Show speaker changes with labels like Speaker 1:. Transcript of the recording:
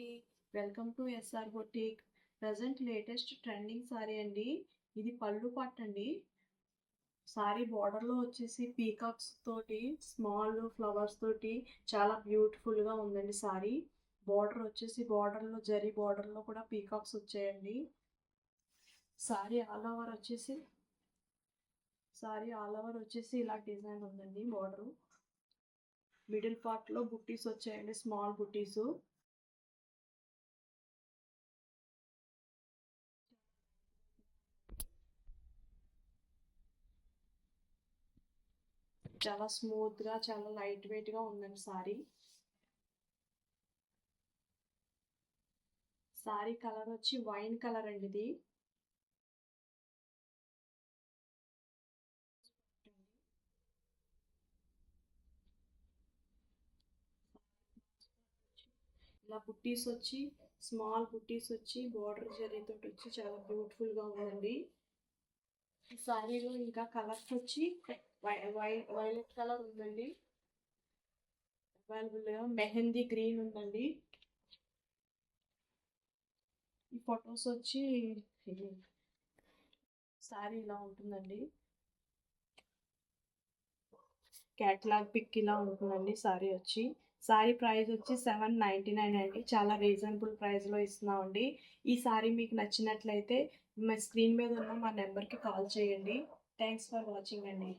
Speaker 1: అండి, welcome to S R boutique. Present latest trending sari అండి. ఇది పళ్ళు పట్టు అండి. సారీ బార్డర్లో వచ్చేసి పీకాక్స్ తోటి స్మాల్ ఫ్లవర్స్ తోటి చాలా బ్యూటిఫుల్గా ఉందండి. సారీ బార్డర్ వచ్చేసి బార్డర్లో జరీ బార్డర్లో కూడా పీకాక్స్ వచ్చాయండి. సారీ ఆల్ ఓవర్ వచ్చేసి ఇలా డిజైన్ ఉందండి. బార్డర్ మిడిల్ పార్ట్లో బుట్టీస్ వచ్చాయండి, స్మాల్ బుట్టీస్. చాలా స్మూత్ గా, చాలా లైట్ వెయిట్ గా ఉందండి సారీ. సారీ కలర్ వచ్చి వైన్ కలర్ అండి. ఇది ఇలా బుట్టీస్ వచ్చి స్మాల్ బుట్టీస్ వచ్చి బార్డర్ జరీ తోటి వచ్చి చాలా బ్యూటిఫుల్ గా ఉందండి. ఈ సారీలో ఇంకా కలర్స్ వచ్చి వైలెట్ కలర్ ఉందండి అవైలబుల్ గా. మెహందీ గ్రీన్ ఉందండి. ఈ ఫొటోస్ వచ్చి సారీ ఇలా ఉంటుందండి. క్యాటలాగ్ పిక్ ఇలా ఉంటుందండి. సారీ ప్రైస్ వచ్చి 799 అండి. చాలా రీజనబుల్ ప్రైస్లో ఇస్తున్నామండి. ఈ సారీ మీకు నచ్చినట్లయితే మా స్క్రీన్ మీద ఉన్న మా నెంబర్కి కాల్ చేయండి. థ్యాంక్స్ ఫర్ వాచింగ్ అండి.